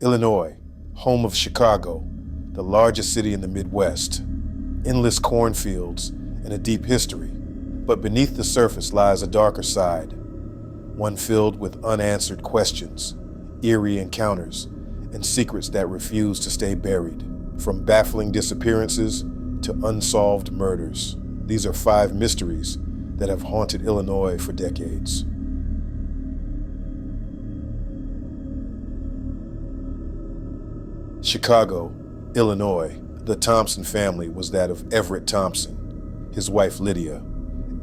Illinois, home of Chicago, the largest city in the Midwest. Endless cornfields and a deep history, but beneath the surface lies a darker side, one filled with unanswered questions, eerie encounters, and secrets that refuse to stay buried. From baffling disappearances to unsolved murders, these are 5 mysteries that have haunted Illinois for decades. Chicago, Illinois. The Thompson family was that of Everett Thompson, his wife Lydia,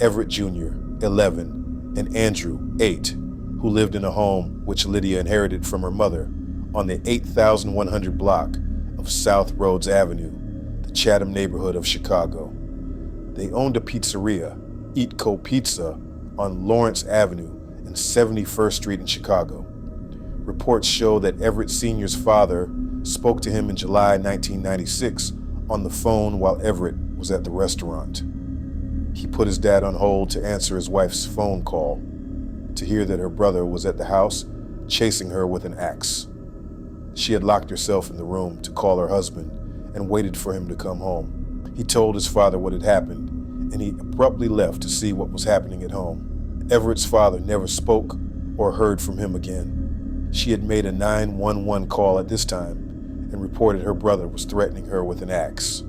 Everett Jr., 11, and Andrew, 8, who lived in a home which Lydia inherited from her mother on the 8100 block of South Rhodes Avenue, the Chatham neighborhood of Chicago. They owned a pizzeria, Eat Co Pizza, on Lawrence Avenue and 71st Street in Chicago. Reports show that Everett Sr.'s father spoke to him in July 1996 on the phone while Everett was at the restaurant. He put his dad on hold to answer his wife's phone call, to hear that her brother was at the house chasing her with an axe. She had locked herself in the room to call her husband and waited for him to come home. He told his father what had happened, and he abruptly left to see what was happening at home. Everett's father never spoke or heard from him again. She had made a 911 call at this time and reported her brother was threatening her with an axe.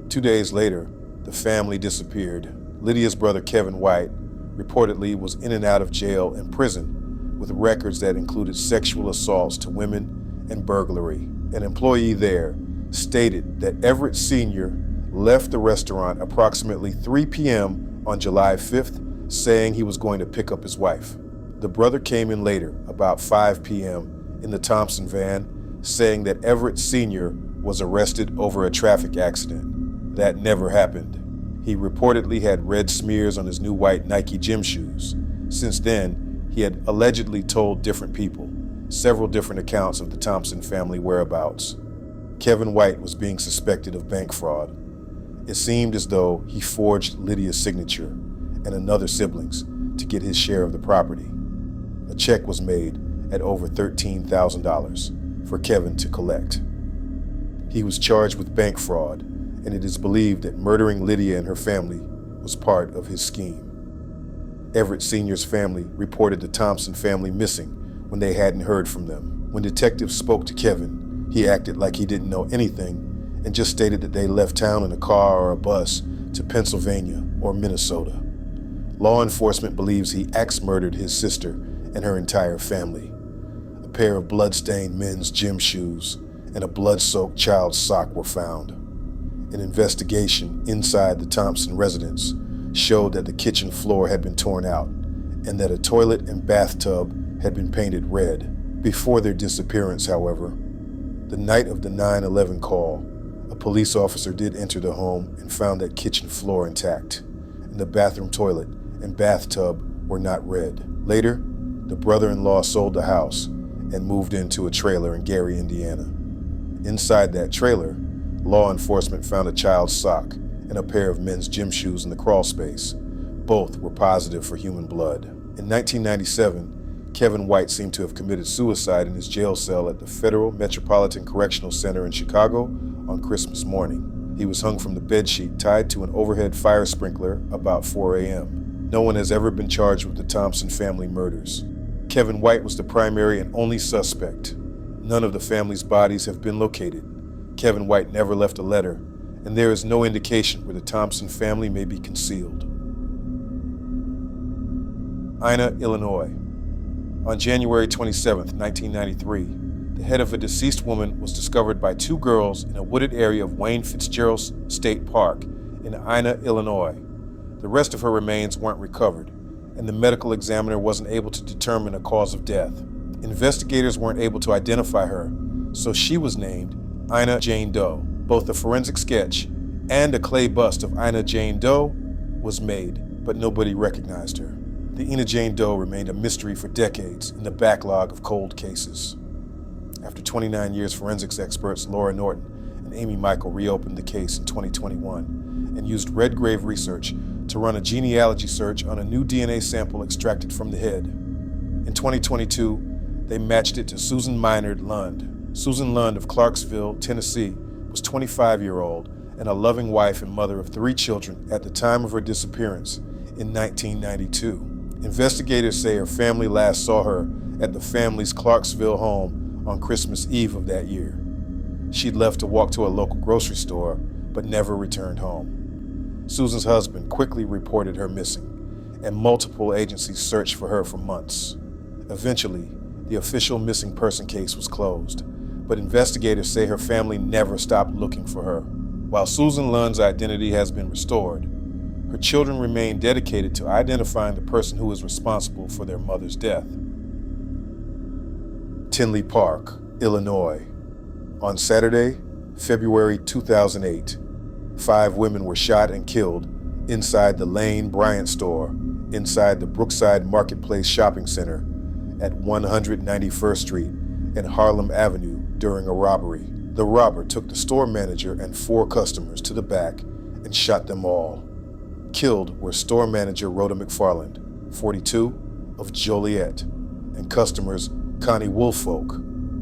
2 days later, the family disappeared. Lydia's brother Kevin White reportedly was in and out of jail and prison with records that included sexual assaults to women and burglary. An employee there stated that Everett Sr. left the restaurant approximately 3 p.m. on July 5th, saying he was going to pick up his wife. The brother came in later, about 5 p.m., in the Thompson van, saying that Everett Sr. was arrested over a traffic accident. That never happened. He reportedly had red smears on his new white Nike gym shoes. Since then, he had allegedly told different people, several different accounts of the Thompson family whereabouts. Kevin White was being suspected of bank fraud. It seemed as though he forged Lydia's signature and another sibling's to get his share of the property. A check was made at over $13,000 for Kevin to collect. He was charged with bank fraud, and it is believed that murdering Lydia and her family was part of his scheme. Everett Sr.'s family reported the Thompson family missing when they hadn't heard from them. When detectives spoke to Kevin, he acted like he didn't know anything and just stated that they left town in a car or a bus to Pennsylvania or Minnesota. Law enforcement believes he axe-murdered his sister and her entire family. A pair of blood-stained men's gym shoes and a blood-soaked child's sock were found. An investigation inside the Thompson residence showed that the kitchen floor had been torn out and that a toilet and bathtub had been painted red. Before their disappearance, however, the night of the 911 call, a police officer did enter the home and found that kitchen floor intact, and the bathroom toilet and bathtub were not red. Later, the brother-in-law sold the house and moved into a trailer in Gary, Indiana. Inside that trailer, law enforcement found a child's sock and a pair of men's gym shoes in the crawl space. Both were positive for human blood. In 1997, Kevin White seemed to have committed suicide in his jail cell at the Federal Metropolitan Correctional Center in Chicago on Christmas morning. He was hung from the bedsheet tied to an overhead fire sprinkler about 4 a.m. No one has ever been charged with the Thompson family murders. Kevin White was the primary and only suspect. None of the family's bodies have been located. Kevin White never left a letter, and there is no indication where the Thompson family may be concealed. Ina, Illinois. On January 27, 1993, the head of a deceased woman was discovered by 2 girls in a wooded area of Wayne Fitzgerald State Park in Ina, Illinois. The rest of her remains weren't recovered, and the medical examiner wasn't able to determine a cause of death. Investigators weren't able to identify her, so she was named Ina Jane Doe. Both a forensic sketch and a clay bust of Ina Jane Doe was made, but nobody recognized her. The Ina Jane Doe remained a mystery for decades in the backlog of cold cases. After 29 years, forensics experts Laura Norton and Amy Michael reopened the case in 2021 and used Redgrave research to run a genealogy search on a new DNA sample extracted from the head. In 2022, they matched it to Susan Maynard Lund, Susan Lund of Clarksville, Tennessee, was 25-year-old and a loving wife and mother of 3 children at the time of her disappearance in 1992. Investigators say her family last saw her at the family's Clarksville home on Christmas Eve of that year. She'd left to walk to a local grocery store, but never returned home. Susan's husband quickly reported her missing, and multiple agencies searched for her for months. Eventually, the official missing person case was closed, but investigators say her family never stopped looking for her. While Susan Lund's identity has been restored, her children remain dedicated to identifying the person who is responsible for their mother's death. Tinley Park, Illinois. On Saturday, February 2008, 5 women were shot and killed inside the Lane Bryant store inside the Brookside Marketplace Shopping Center at 191st Street and Harlem Avenue during a robbery. The robber took the store manager and 4 customers to the back and shot them all. Killed were store manager Rhoda McFarland, 42, of Joliet, and customers Connie Woolfolk,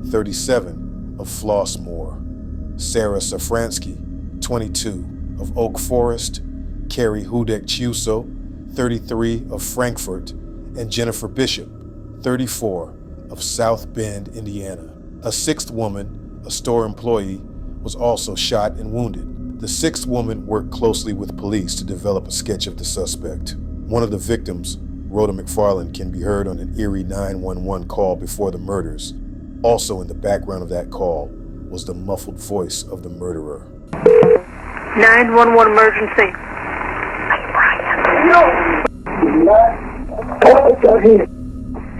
37, of Flossmoor, Sarah Safransky, 22, of Oak Forest, Carrie Hudek-Chiuso, 33, of Frankfort, and Jennifer Bishop, 34, of South Bend, Indiana. A 6th woman, a store employee, was also shot and wounded. The 6th woman worked closely with police to develop a sketch of the suspect. One of the victims, Rhoda McFarland, can be heard on an eerie 911 call before the murders. Also in the background of that call was the muffled voice of the murderer. 911 emergency.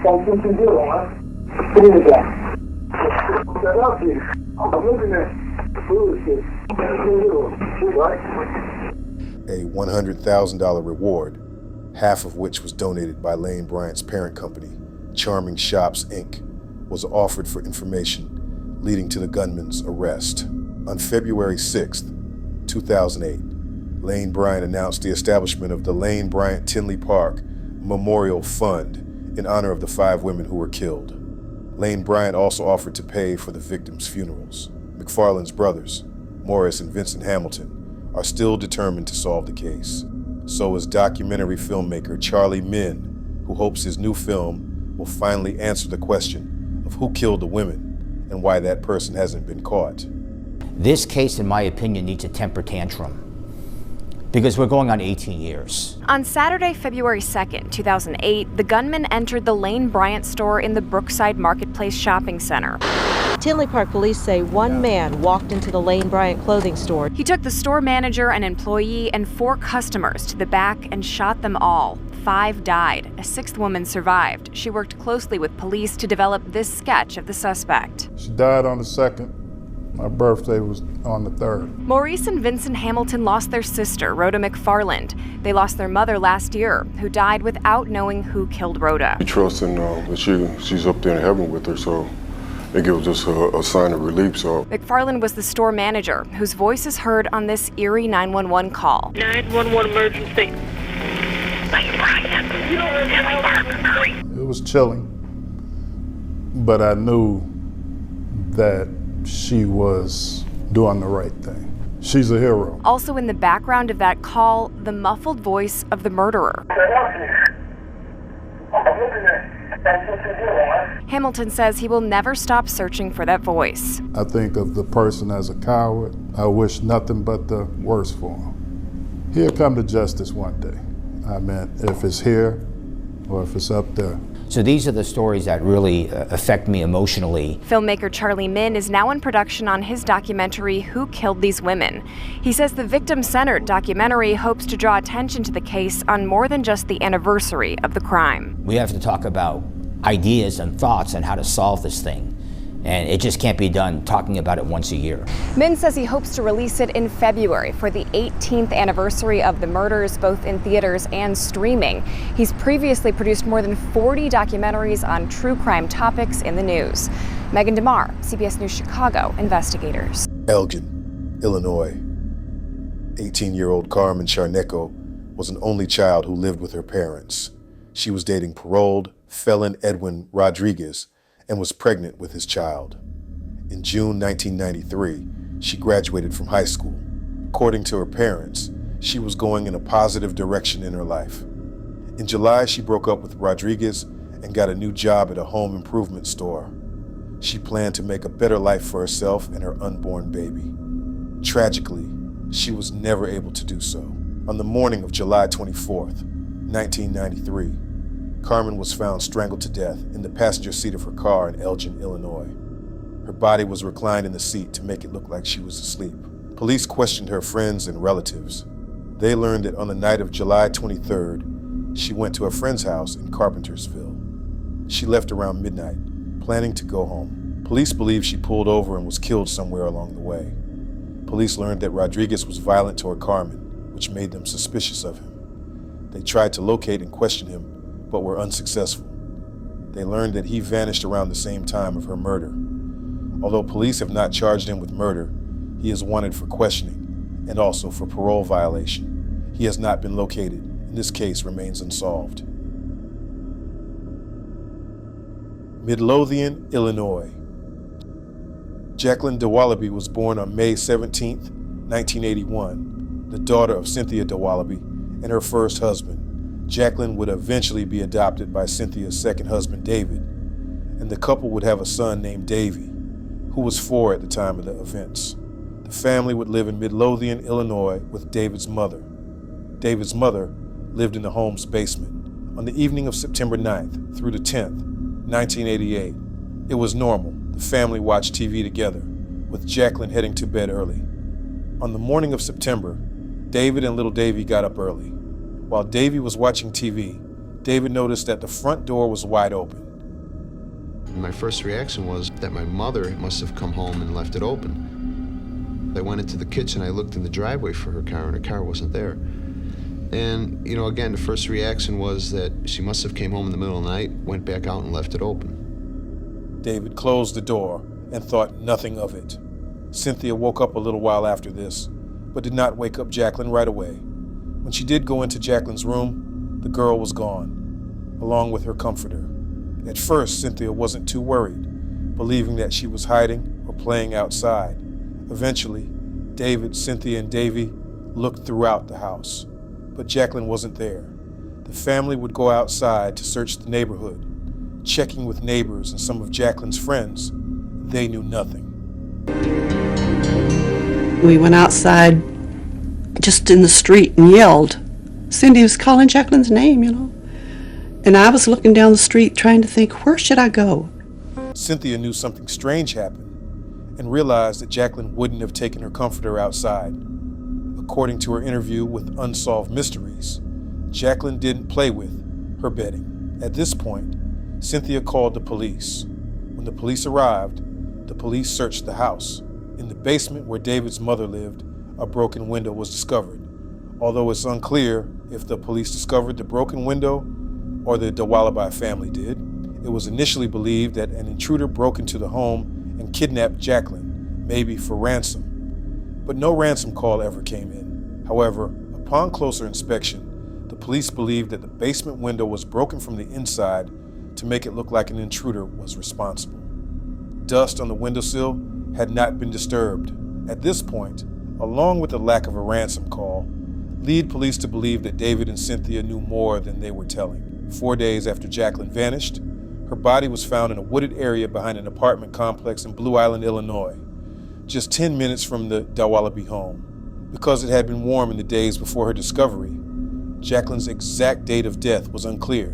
Something to do, huh? What is that? I'm looking at food. A $100,000 reward, half of which was donated by Lane Bryant's parent company, Charming Shops, Inc., was offered for information leading to the gunman's arrest. On February 6th, 2008, Lane Bryant announced the establishment of the Lane Bryant Tinley Park Memorial Fund in honor of the 5 women who were killed. Lane Bryant also offered to pay for the victims' funerals. McFarland's brothers, Morris and Vincent Hamilton, are still determined to solve the case. So is documentary filmmaker Charlie Min, who hopes his new film will finally answer the question of who killed the women and why that person hasn't been caught. This case, in my opinion, needs a temper tantrum because we're going on 18 years. On Saturday, February 2nd, 2008, the gunman entered the Lane Bryant store in the Brookside Marketplace Shopping Center. Tinley Park police say one man walked into the Lane Bryant clothing store. He took the store manager, an employee, and 4 customers to the back and shot them all. 5 died. A 6th woman survived. She worked closely with police to develop this sketch of the suspect. She died on the 2nd. My birthday was on the 3rd. Maurice and Vincent Hamilton lost their sister, Rhoda McFarland. They lost their mother last year, who died without knowing who killed Rhoda. We trust in that she's up there in heaven with her, so it gives us a sign of relief. So McFarland was the store manager, whose voice is heard on this eerie 911 call. 911 emergency. It was chilling, but I knew that she was doing the right thing. She's a hero. Also in the background of that call, the muffled voice of the murderer. Hamilton says he will never stop searching for that voice. I think of the person as a coward. I wish nothing but the worst for him. He'll come to justice one day. I mean, if it's here or if it's up there. So these are the stories that really affect me emotionally. Filmmaker Charlie Min is now in production on his documentary, Who Killed These Women? He says the victim-centered documentary hopes to draw attention to the case on more than just the anniversary of the crime. We have to talk about ideas and thoughts on how to solve this thing. And it just can't be done talking about it once a year. Min says he hopes to release it in February for the 18th anniversary of the murders, both in theaters and streaming. He's previously produced more than 40 documentaries on true crime topics in the news. Megan DeMar, CBS News Chicago, Investigators. Elgin, Illinois. 18-year-old Carmen Charneco was an only child who lived with her parents. She was dating paroled felon Edwin Rodriguez and was pregnant with his child. In June 1993, she graduated from high school. According to her parents, she was going in a positive direction in her life. In July, she broke up with Rodriguez and got a new job at a home improvement store. She planned to make a better life for herself and her unborn baby. Tragically, she was never able to do so. On the morning of July 24th, 1993, Carmen was found strangled to death in the passenger seat of her car in Elgin, Illinois. Her body was reclined in the seat to make it look like she was asleep. Police questioned her friends and relatives. They learned that on the night of July 23rd, she went to a friend's house in Carpentersville. She left around midnight, planning to go home. Police believe she pulled over and was killed somewhere along the way. Police learned that Rodriguez was violent toward Carmen, which made them suspicious of him. They tried to locate and question him, but were unsuccessful. They learned that he vanished around the same time of her murder. Although police have not charged him with murder, he is wanted for questioning and also for parole violation. He has not been located, and this case remains unsolved. Midlothian, Illinois. Jacqueline DeWallaby was born on May 17, 1981, the daughter of Cynthia DeWallaby and her first husband. Jacqueline would eventually be adopted by Cynthia's second husband, David, and the couple would have a son named Davy, who was 4 at the time of the events. The family would live in Midlothian, Illinois with David's mother. David's mother lived in the home's basement. On the evening of September 9th through the 10th, 1988, it was normal. The family watched TV together, with Jacqueline heading to bed early. On the morning of September, David and little Davy got up early. While Davy was watching TV, David noticed that the front door was wide open. My first reaction was that my mother must have come home and left it open. I went into the kitchen, I looked in the driveway for her car, and her car wasn't there. And, again, the first reaction was that she must have came home in the middle of the night, went back out and left it open. David closed the door and thought nothing of it. Cynthia woke up a little while after this, but did not wake up Jacqueline right away. When she did go into Jacqueline's room, the girl was gone, along with her comforter. At first, Cynthia wasn't too worried, believing that she was hiding or playing outside. Eventually, David, Cynthia, and Davy looked throughout the house, but Jacqueline wasn't there. The family would go outside to search the neighborhood, checking with neighbors and some of Jacqueline's friends. They knew nothing. We went outside just in the street and yelled. Cindy was calling Jacqueline's name, And I was looking down the street trying to think, where should I go? Cynthia knew something strange happened and realized that Jacqueline wouldn't have taken her comforter outside. According to her interview with Unsolved Mysteries, Jacqueline didn't play with her bedding. At this point, Cynthia called the police. When the police arrived, the police searched the house. In the basement where David's mother lived, a broken window was discovered. Although it's unclear if the police discovered the broken window or the DeWallaby family did, it was initially believed that an intruder broke into the home and kidnapped Jacqueline, maybe for ransom. But no ransom call ever came in. However, upon closer inspection, the police believed that the basement window was broken from the inside to make it look like an intruder was responsible. Dust on the windowsill had not been disturbed. At this point, along with the lack of a ransom call, lead police to believe that David and Cynthia knew more than they were telling. 4 days after Jacqueline vanished, her body was found in a wooded area behind an apartment complex in Blue Island, Illinois, just 10 minutes from the DeWallaby home. Because it had been warm in the days before her discovery, Jacqueline's exact date of death was unclear,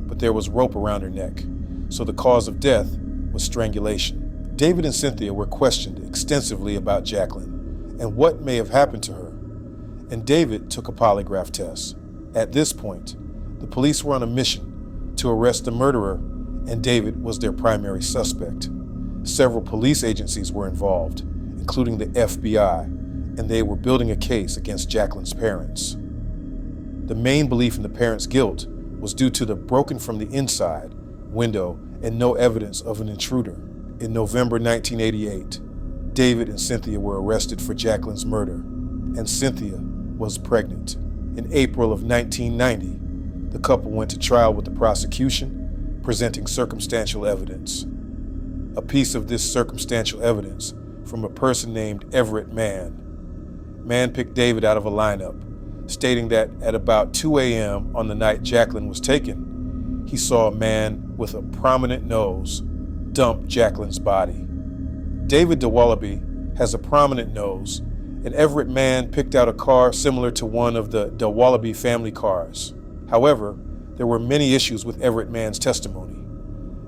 but there was rope around her neck, so the cause of death was strangulation. David and Cynthia were questioned extensively about Jacqueline and what may have happened to her, and David took a polygraph test. At this point, the police were on a mission to arrest the murderer, and David was their primary suspect. Several police agencies were involved, including the FBI, and they were building a case against Jacqueline's parents. The main belief in the parents' guilt was due to the broken from the inside window and no evidence of an intruder. In November 1988, David and Cynthia were arrested for Jacqueline's murder, and Cynthia was pregnant. In April of 1990, the couple went to trial with the prosecution, presenting circumstantial evidence. a piece of this circumstantial evidence from a person named Everett Mann. Mann picked David out of a lineup, stating that at about 2 a.m. on the night Jacqueline was taken, he saw a man with a prominent nose dump Jacqueline's body. David DeWallaby has a prominent nose, and Everett Mann picked out a car similar to one of the DeWallaby family cars. However, there were many issues with Everett Mann's testimony.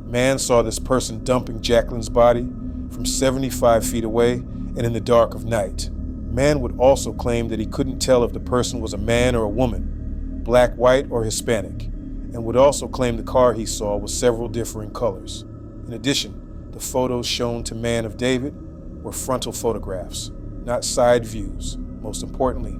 Mann saw this person dumping Jacqueline's body from 75 feet away and in the dark of night. Mann would also claim that he couldn't tell if the person was a man or a woman, black, white, or Hispanic, and would also claim the car he saw was several differing colors. In addition, the photos shown to Mann of David were frontal photographs, not side views. Most importantly,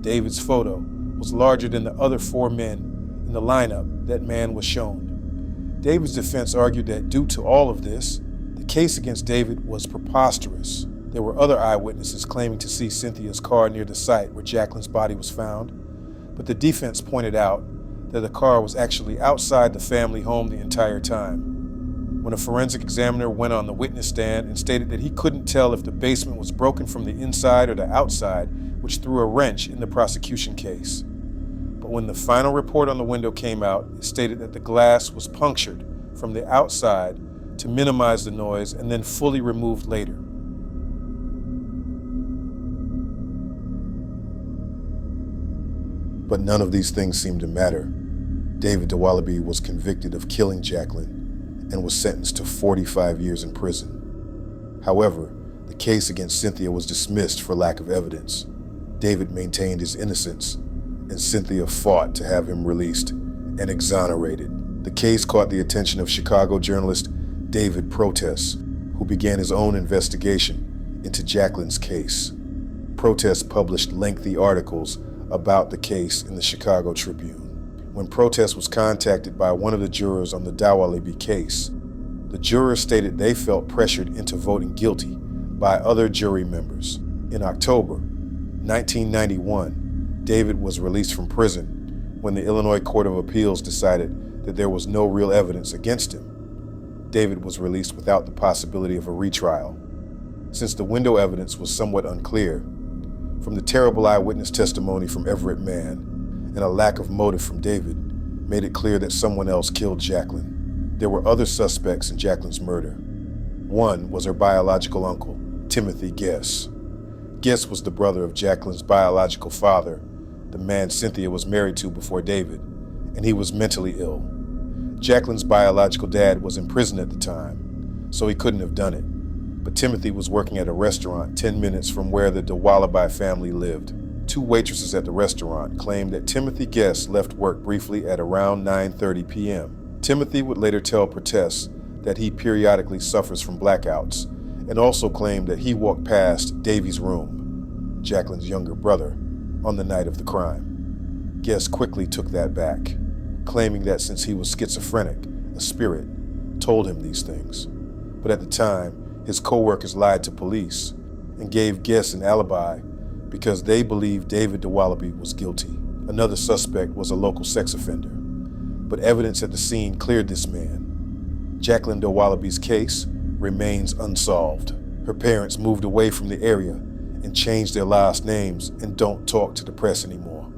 David's photo was larger than the other 4 men in the lineup that Mann was shown. David's defense argued that due to all of this, the case against David was preposterous. There were other eyewitnesses claiming to see Cynthia's car near the site where Jacqueline's body was found, but the defense pointed out that the car was actually outside the family home the entire time. When a forensic examiner went on the witness stand and stated that he couldn't tell if the basement was broken from the inside or the outside, which threw a wrench in the prosecution case. But when the final report on the window came out, it stated that the glass was punctured from the outside to minimize the noise and then fully removed later. But none of these things seemed to matter. David DeWallaby was convicted of killing Jacqueline and was sentenced to 45 years in prison. However, the case against Cynthia was dismissed for lack of evidence. David maintained his innocence, and Cynthia fought to have him released and exonerated. The case caught the attention of Chicago journalist David Protest, who began his own investigation into Jacqueline's case. Protest published lengthy articles about the case in the Chicago Tribune. When Protest was contacted by one of the jurors on the DeWallaby case, the jurors stated they felt pressured into voting guilty by other jury members. In October 1991, David was released from prison when the Illinois Court of Appeals decided that there was no real evidence against him. David was released without the possibility of a retrial. Since the window evidence was somewhat unclear, from the terrible eyewitness testimony from Everett Mann and a lack of motive from David made it clear that someone else killed Jacqueline. There were other suspects in Jacqueline's murder. One was her biological uncle, Timothy Guess. Guess was the brother of Jacqueline's biological father, the man Cynthia was married to before David, and he was mentally ill. Jacqueline's biological dad was in prison at the time, so he couldn't have done it. But Timothy was working at a restaurant 10 minutes from where the DeWallaby family lived. 2 waitresses at the restaurant claimed that Timothy Guess left work briefly at around 9:30 p.m. Timothy would later tell Protest that he periodically suffers from blackouts, and also claimed that he walked past Davy's room, Jacqueline's younger brother, on the night of the crime. Guess quickly took that back, claiming that since he was schizophrenic, a spirit told him these things. But at the time, his co-workers lied to police and gave Guess an alibi because they believed David DeWallaby was guilty. Another suspect was a local sex offender, but evidence at the scene cleared this man. Jacqueline DeWallaby's case remains unsolved. Her parents moved away from the area and changed their last names and don't talk to the press anymore.